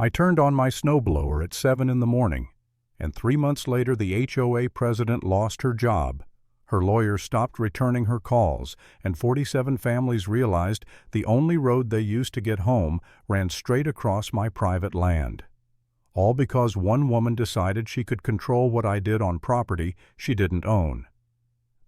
I turned on my snowblower at 7 in the morning, and 3 months later the HOA president lost her job. Her lawyer stopped returning her calls, and 47 families realized the only road they used to get home ran straight across my private land. All because one woman decided she could control what I did on property she didn't own.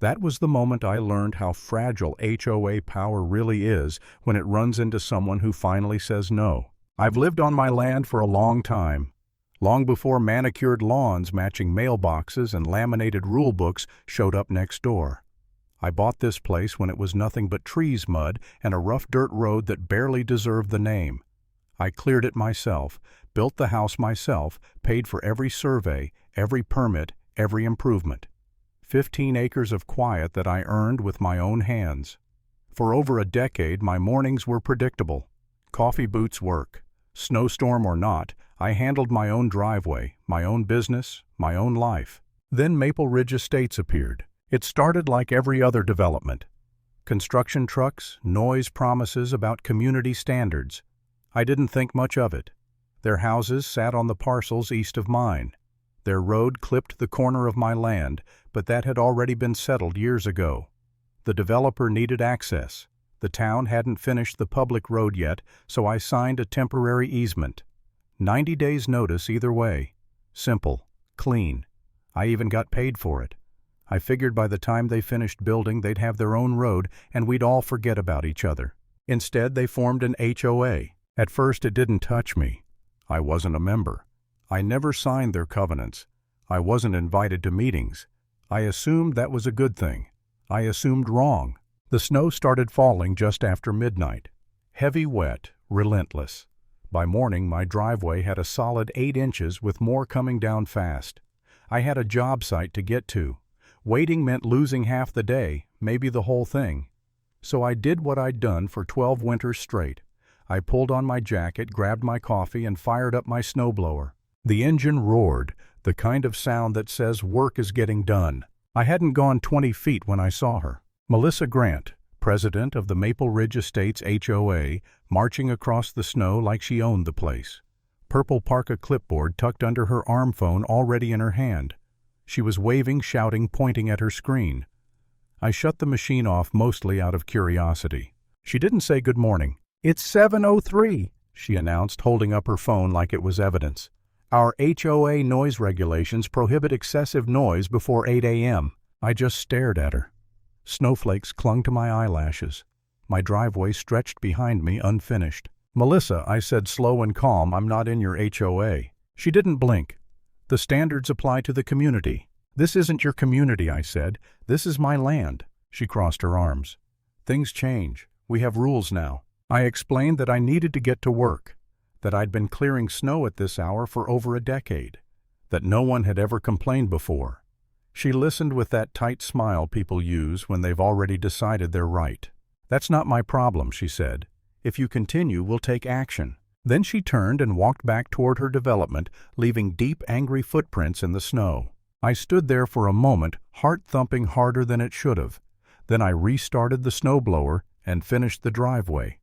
That was the moment I learned how fragile HOA power really is when it runs into someone who finally says no. I've lived on my land for a long time, long before manicured lawns matching mailboxes and laminated rule books showed up next door. I bought this place when it was nothing but trees, mud, and a rough dirt road that barely deserved the name. I cleared it myself, built the house myself, paid for every survey, every permit, every improvement. 15 acres of quiet that I earned with my own hands. For over a decade, my mornings were predictable. Coffee boots work. Snowstorm or not, I handled my own driveway, my own business, my own life. Then Maple Ridge Estates appeared. It started like every other development. Construction trucks, noise promises about community standards. I didn't think much of it. Their houses sat on the parcels east of mine. Their road clipped the corner of my land, but that had already been settled years ago. The developer needed access. The town hadn't finished the public road yet, so I signed a temporary easement. 90 days notice either way. Simple, clean. I even got paid for it. I figured by the time they finished building they'd have their own road and we'd all forget about each other. Instead, they formed an HOA. At first it didn't touch me. I wasn't a member. I never signed their covenants. I wasn't invited to meetings. I assumed that was a good thing. I assumed wrong. The snow started falling just after midnight. Heavy, wet, relentless. By morning, my driveway had a solid 8 inches with more coming down fast. I had a job site to get to. Waiting meant losing half the day, maybe the whole thing. So I did what I'd done for 12 winters straight. I pulled on my jacket, grabbed my coffee, and fired up my snowblower. The engine roared, the kind of sound that says work is getting done. I hadn't gone 20 feet when I saw her. Melissa Grant, president of the Maple Ridge Estates HOA, marching across the snow like she owned the place. Purple parka clipboard tucked under her arm phone already in her hand. She was waving, shouting, pointing at her screen. I shut the machine off mostly out of curiosity. She didn't say good morning. "It's 7:03, she announced, holding up her phone like it was evidence. "Our HOA noise regulations prohibit excessive noise before 8 a.m. I just stared at her. Snowflakes clung to my eyelashes. My driveway stretched behind me unfinished. "Melissa," I said slow and calm, "I'm not in your HOA." She didn't blink. "The standards apply to the community." "This isn't your community," I said. "This is my land." She crossed her arms. "Things change. We have rules now." I explained that I needed to get to work, that I'd been clearing snow at this hour for over a decade, that no one had ever complained before. She listened with that tight smile people use when they've already decided they're right. "That's not my problem," she said. "If you continue, we'll take action." Then she turned and walked back toward her development, leaving deep, angry footprints in the snow. I stood there for a moment, heart thumping harder than it should have. Then I restarted the snowblower and finished the driveway,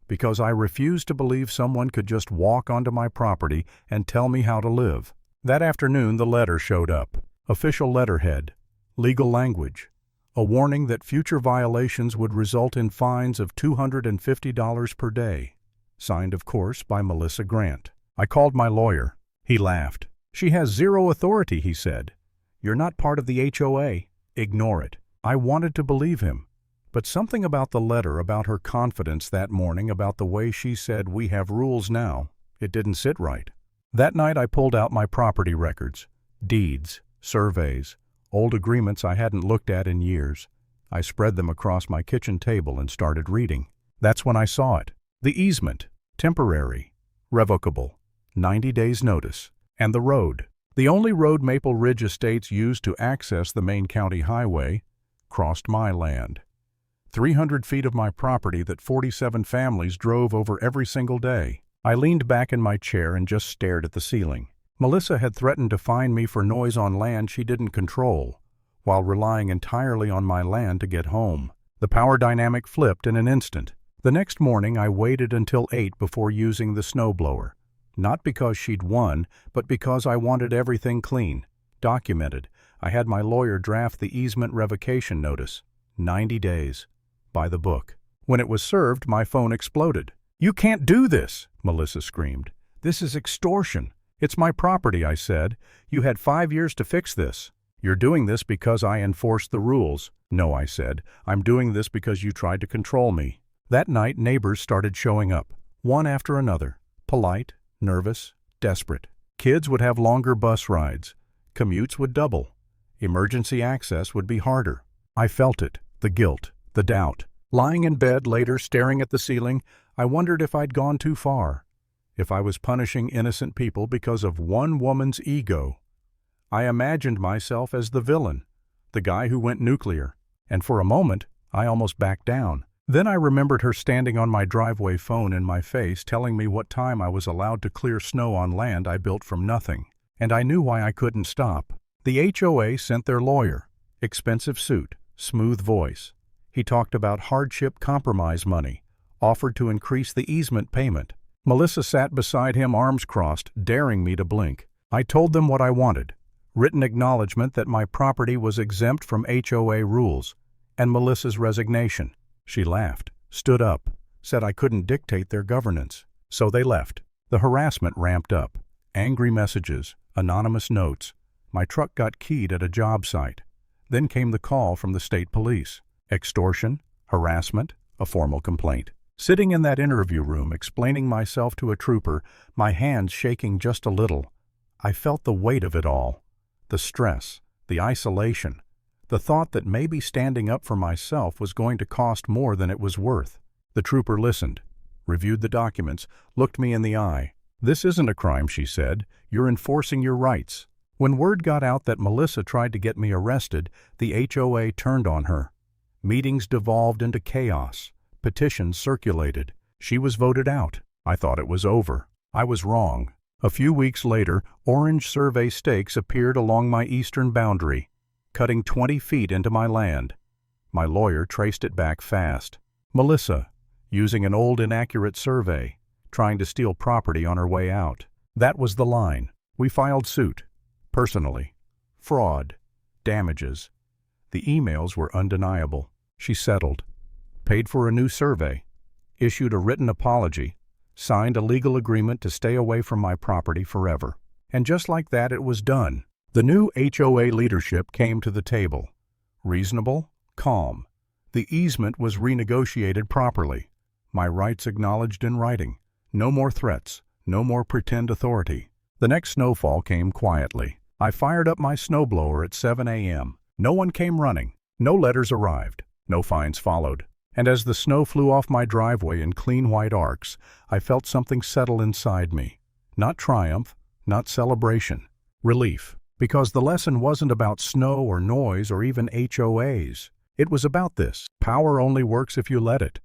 because I refused to believe someone could just walk onto my property and tell me how to live. That afternoon the letter showed up. Official letterhead, legal language, a warning that future violations would result in fines of $250 per day. Signed, of course, by Melissa Grant. I called my lawyer. He laughed. "She has zero authority," he said. "You're not part of the HOA. Ignore it." I wanted to believe him. But something about the letter, about her confidence that morning, about the way she said, "We have rules now," it didn't sit right. That night I pulled out my property records, deeds, surveys, old agreements I hadn't looked at in years. I spread them across my kitchen table and started reading. That's when I saw it. The easement, temporary, revocable, 90 days notice, and the road. The only road Maple Ridge Estates used to access the main county highway crossed my land. 300 feet of my property that 47 families drove over every single day. I leaned back in my chair and just stared at the ceiling. Melissa had threatened to fine me for noise on land she didn't control, while relying entirely on my land to get home. The power dynamic flipped in an instant. The next morning I waited until 8 before using the snowblower. Not because she'd won, but because I wanted everything clean, documented. I had my lawyer draft the easement revocation notice. 90 days. By the book. When it was served, my phone exploded. "You can't do this," Melissa screamed. "This is extortion." "It's my property," I said. "You had 5 years to fix this." "You're doing this because I enforced the rules." "No," I said. "I'm doing this because you tried to control me." That night, neighbors started showing up, one after another, polite, nervous, desperate. Kids would have longer bus rides. Commutes would double. Emergency access would be harder. I felt it, the guilt, the doubt. Lying in bed later, staring at the ceiling, I wondered if I'd gone too far, if I was punishing innocent people because of one woman's ego. I imagined myself as the villain, the guy who went nuclear, and for a moment, I almost backed down. Then I remembered her standing on my driveway, phone in my face, telling me what time I was allowed to clear snow on land I built from nothing. And I knew why I couldn't stop. The HOA sent their lawyer. Expensive suit, smooth voice. He talked about hardship compromise money, offered to increase the easement payment. Melissa sat beside him, arms crossed, daring me to blink. I told them what I wanted. Written acknowledgement that my property was exempt from HOA rules, and Melissa's resignation. She laughed, stood up, said I couldn't dictate their governance. So they left. The harassment ramped up. Angry messages, anonymous notes. My truck got keyed at a job site. Then came the call from the state police. Extortion, harassment, a formal complaint. Sitting in that interview room, explaining myself to a trooper, my hands shaking just a little, I felt the weight of it all. The stress, the isolation, the thought that maybe standing up for myself was going to cost more than it was worth. The trooper listened, reviewed the documents, looked me in the eye. "This isn't a crime," she said. "You're enforcing your rights." When word got out that Melissa tried to get me arrested, the HOA turned on her. Meetings devolved into chaos. Petitions circulated. She was voted out. I thought it was over. I was wrong. A few weeks later, orange survey stakes appeared along my eastern boundary, cutting 20 feet into my land. My lawyer traced it back fast. Melissa, using an old inaccurate survey, trying to steal property on her way out. That was the line. We filed suit. Personally. Fraud. Damages. The emails were undeniable. She settled. Paid for a new survey. Issued a written apology. Signed a legal agreement to stay away from my property forever. And just like that, it was done. The new HOA leadership came to the table. Reasonable, calm. The easement was renegotiated properly. My rights acknowledged in writing. No more threats. No more pretend authority. The next snowfall came quietly. I fired up my snowblower at 7 a.m. No one came running. No letters arrived. No fines followed. And as the snow flew off my driveway in clean white arcs, I felt something settle inside me. Not triumph, not celebration. Relief. Because the lesson wasn't about snow or noise or even HOAs. It was about this. Power only works if you let it.